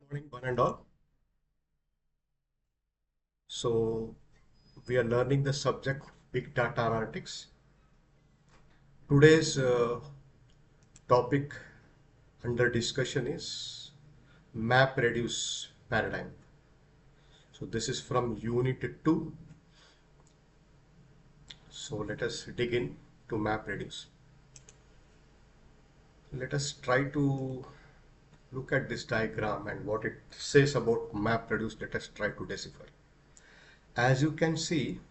Morning, one and all. So, we are learning the subject Big Data Analytics. Today's topic under discussion is map reduce paradigm. So, this is from Unit 2. So, let us dig in to map reduce. Let us try to look at this diagram and what it says about map reduce. Let us try to decipher. As you can see,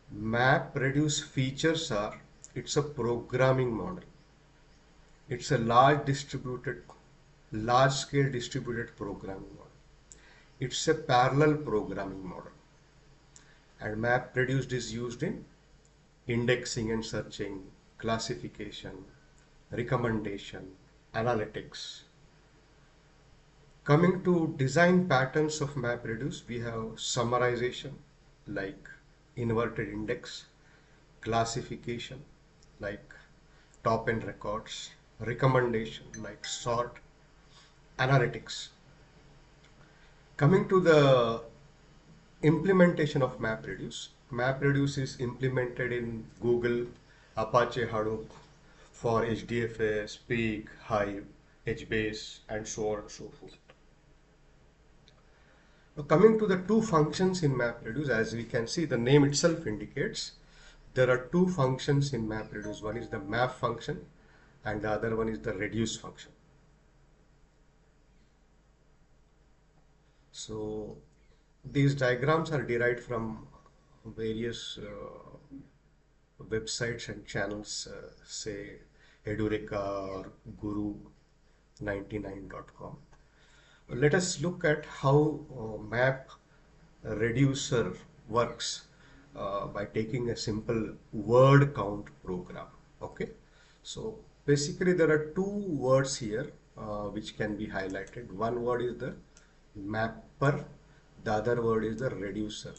map reduce features are it's a programming model. It's a large scale distributed programming model. It's a parallel programming model. And map reduced is used in indexing and searching, classification, recommendation, analytics. Coming to design patterns of map reduce, we have summarization like inverted index, classification like top n records, recommendation like sort, analytics. Coming to the implementation of MapReduce. MapReduce is implemented in Google, Apache Hadoop for HDFS, Peak, Hive, HBase, and so on and so forth. Now, coming to the two functions in MapReduce, as we can see, the name itself indicates there are two functions in MapReduce. One is the map function, and the other one is the reduce function. So these diagrams are derived from various websites and channels, say Edureka or Guru99.com. Let us look at how map reducer works by taking a simple word count program. Okay, so basically there are two words here which can be highlighted. One word is the mapper, the other word is the reducer.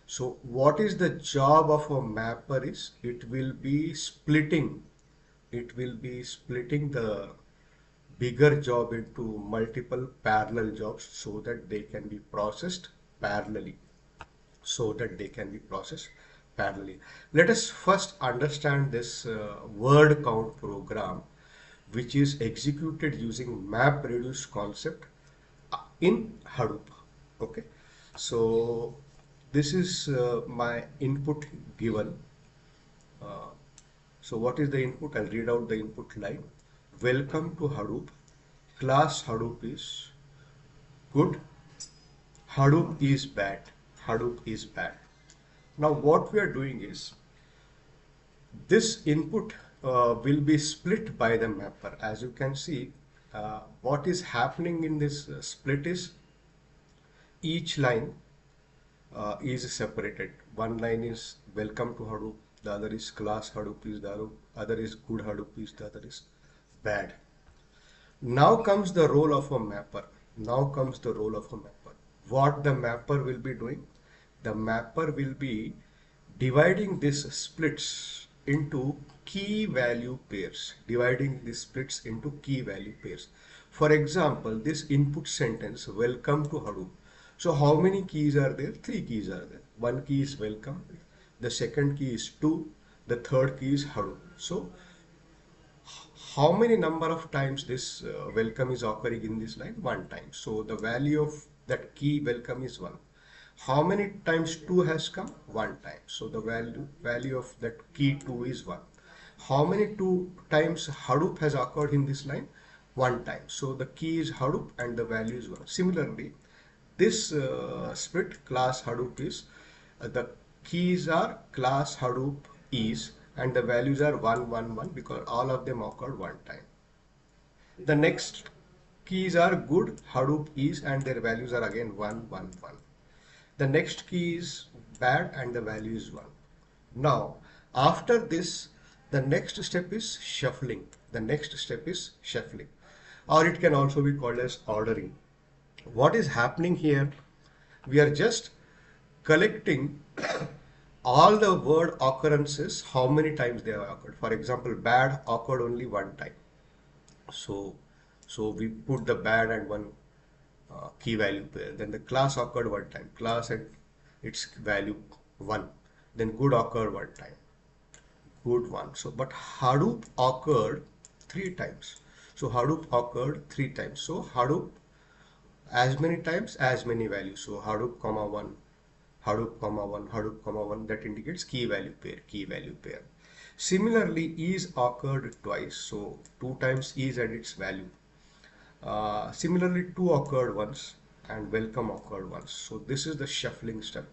So what is the job of a mapper is it will be splitting the bigger job into multiple parallel jobs so that they can be processed parallelly. Let us first understand this word count program which is executed using map reduce concept in Hadoop. Okay, so this is my input given. So what is the input? I'll read out the input line. Welcome to Hadoop. Class Hadoop is good. Hadoop is bad. Hadoop is bad. Now what we are doing is this input will be split by the mapper. As you can see, what is happening in this split is each line is separated. One line is welcome to Hadoop, the other is class Hadoop is the other is good Hadoop is the other is bad. Now comes the role of a mapper. What the mapper will be doing? The mapper will be dividing these splits into key value pairs. For example, this input sentence, welcome to Hadoop. So how many keys are there? Three keys are there. One key is welcome. The second key is to. The third key is Hadoop. So how many number of times this welcome is occurring in this line? One time. So the value of that key welcome is 1. How many times 2 has come? One time. So the value of that key 2 is 1. How many 2 times Hadoop has occurred in this line? One time. So the key is Hadoop and the value is 1. Similarly, this split class Hadoop is the keys are class Hadoop is and the values are 1 1 1 because all of them occurred one time. The next keys are good Hadoop is and their values are again 1 1 1. The next key is bad and the value is 1. Now after this the next step is shuffling. Or it can also be called as ordering. What is happening here? We are just collecting all the word occurrences, how many times they have occurred. For example, bad occurred only one time. So we put the bad and one key value pair. Then the class occurred one time, class and its value 1. Then good occurred one time, good one. So, but Hadoop occurred 3 times. So Hadoop occurred 3 times. So Hadoop as many times as many values. So Hadoop comma 1, Hadoop comma 1, Hadoop comma 1, that indicates key value pair, key value pair. Similarly, is occurred twice. So 2 times is and its value. Similarly, 2 occurred once and welcome occurred once. So this is the shuffling step.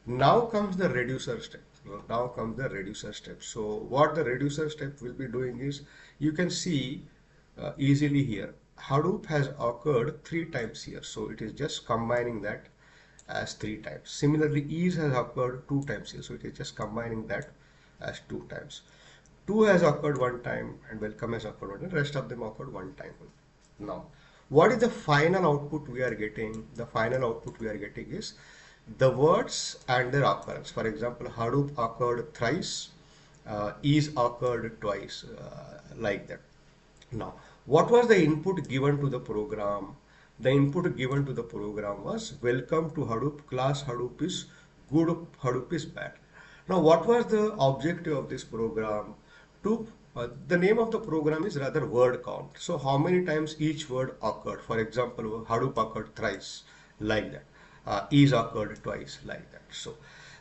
Now comes the reducer step. Now comes the reducer step. So what the reducer step will be doing is, you can see easily here, Hadoop has occurred 3 times here. So it is just combining that as 3 times. Similarly, is has occurred 2 times here. So it is just combining that as 2 times. 2 has occurred one time and welcome has occurred one time. Rest of them occurred one time. Now, what is the final output we are getting? The final output we are getting is the words and their occurrence. For example, Hadoop occurred thrice, is occurred twice, like that. Now, what was the input given to the program? The input given to the program was welcome to Hadoop, class Hadoop is good, Hadoop is bad. Now, what was the objective of this program? To the name of the program is rather word count. So, how many times each word occurred? For example, Hadoop occurred thrice, like that. Is occurred twice, like that.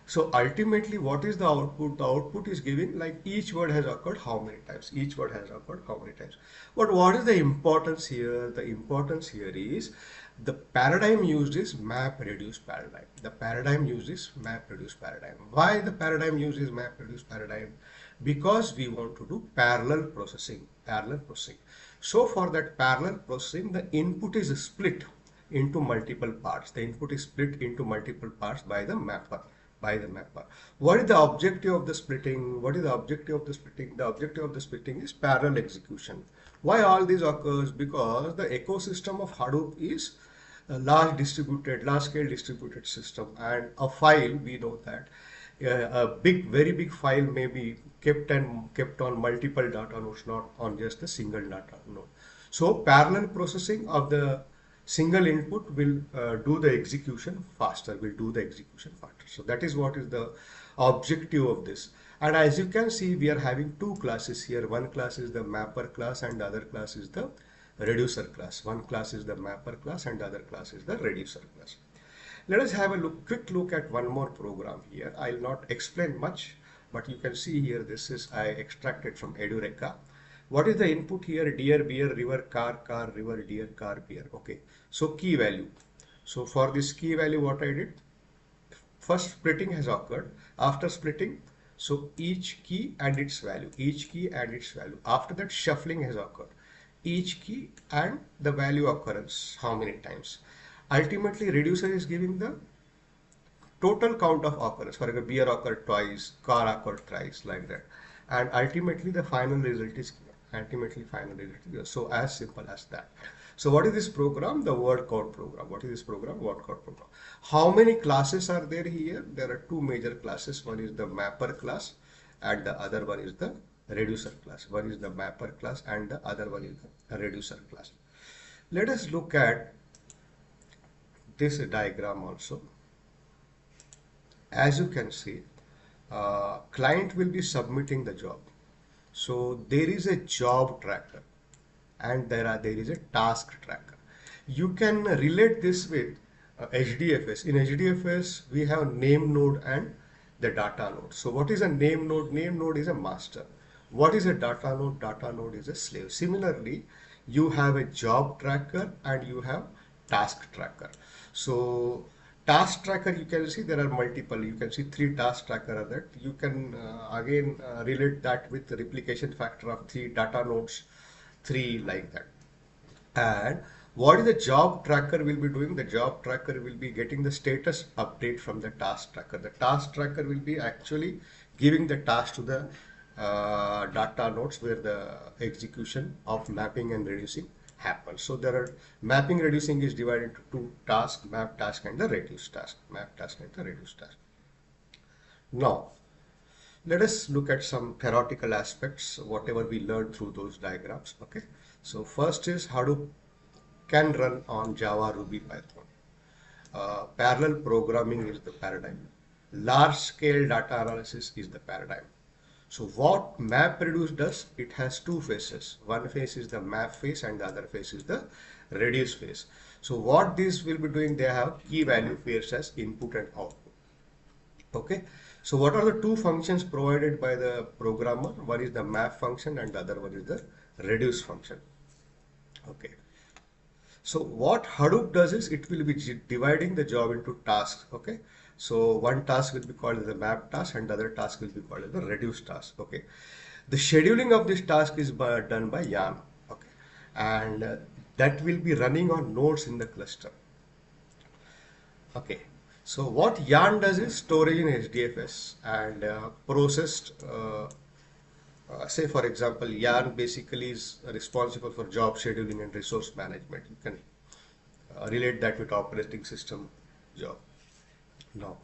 So ultimately, what is the output? The output is giving like each word has occurred how many times. Each word has occurred how many times. But what is the importance here? The importance here is the paradigm used is map reduce paradigm. The paradigm used is map reduce paradigm. Why the paradigm used is map reduce paradigm? Because we want to do parallel processing. Parallel processing. So for that parallel processing, the input is split into multiple parts. The input is split into multiple parts by the mapper. What is the objective of the splitting? What is the objective of the splitting? The objective of the splitting is parallel execution. Why all this occurs? Because the ecosystem of Hadoop is a large scale distributed system, and a file, we know that very big file may be kept on multiple data nodes, not on just a single data node. So parallel processing of the single input will do the execution faster, So that is what is the objective of this. And as you can see, we are having 2 classes here. One class is the mapper class and the other class is the reducer class. One class is the mapper class and the other class is the reducer class. Let us have a quick look at one more program here. I'll not explain much, but you can see here, this is I extracted from Edureka. What is the input here? Deer, beer, river, car, river, deer, car, beer. Okay. So key value. So for this key value, what I did? First splitting has occurred. After splitting, so each key and its value. Each key and its value. After that, shuffling has occurred. Each key and the value occurrence. How many times? Ultimately, reducer is giving the total count of occurrence. For example, beer occurred twice, car occurred thrice, like that. And ultimately, the final result is so as simple as that. So what is this program? The word count program. What is this program? Word count program. How many classes are there here? There are 2 major classes. One is the mapper class and the other one is the reducer class. One is the mapper class and the other one is the reducer class. Let us look at this diagram also. As you can see, client will be submitting the job. So there is a job tracker and there is a task tracker. You can relate this with HDFS. In HDFS, we have name node and the data node. So what is a name node? Name node is a master. What is a data node? Data node is a slave. Similarly, you have a job tracker and you have task tracker. So task tracker, you can see there are multiple. You can see 3 task tracker are there. You can again relate that with the replication factor of 3 data nodes, 3 like that. And what is the job tracker will be doing? The job tracker will be getting the status update from the task tracker. The task tracker will be actually giving the task to the data nodes where the execution of mapping and reducing happens. So there are mapping reducing is divided into 2 tasks, map task and the reduce task. Map task and the reduce task. Now, let us look at some theoretical aspects, whatever we learned through those diagrams. Okay. So first is Hadoop can run on Java, Ruby, Python. Parallel programming is the paradigm. Large scale data analysis is the paradigm. So what MapReduce does, it has two phases. One phase is the map phase and the other phase is the reduce phase. So what these will be doing, they have key value pairs as input and output. Okay. So what are the two functions provided by the programmer? One is the map function and the other one is the reduce function. Okay. So what Hadoop does is it will be dividing the job into tasks. Okay. So one task will be called as the map task and the other task will be called as the reduce task. Okay. The scheduling of this task is done by Yarn. Okay. And that will be running on nodes in the cluster. Okay. So what Yarn does is storage in HDFS and processed say for example, Yarn basically is responsible for job scheduling and resource management. You can relate that with operating system job. Now,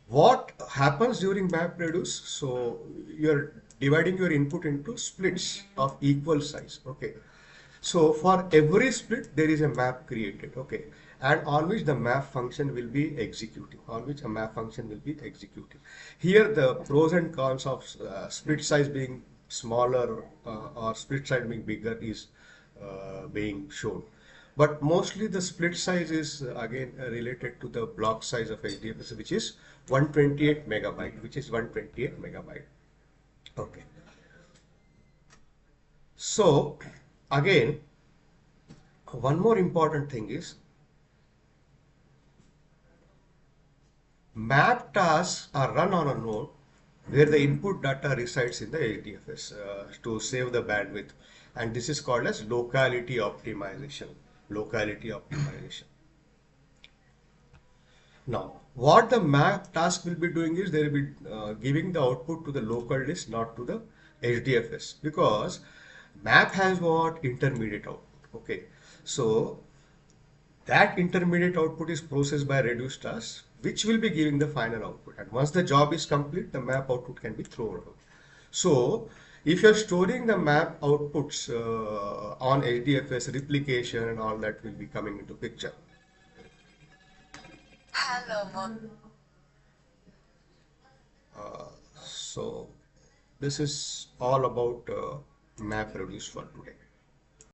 what happens during MapReduce? So you're dividing your input into splits of equal size. Okay. So for every split, there is a map created. Okay. And on which the map function will be executing, on which a map function will be executing. Here, the pros and cons of split size being smaller or split size being bigger is being shown. But mostly the split size is again related to the block size of HDFS, which is 128 megabyte, which is 128 megabyte. Okay. So again, one more important thing is map tasks are run on a node where the input data resides in the HDFS to save the bandwidth, and this is called as locality optimization. Locality optimization. Now, what the map task will be doing is they will be giving the output to the local disk, not to the HDFS, because map has what intermediate output. Okay, so that intermediate output is processed by reduce task, which will be giving the final output. And once the job is complete, the map output can be thrown out. So if you're storing the map outputs on HDFS, replication and all that will be coming into picture. So this is all about map reduce for today.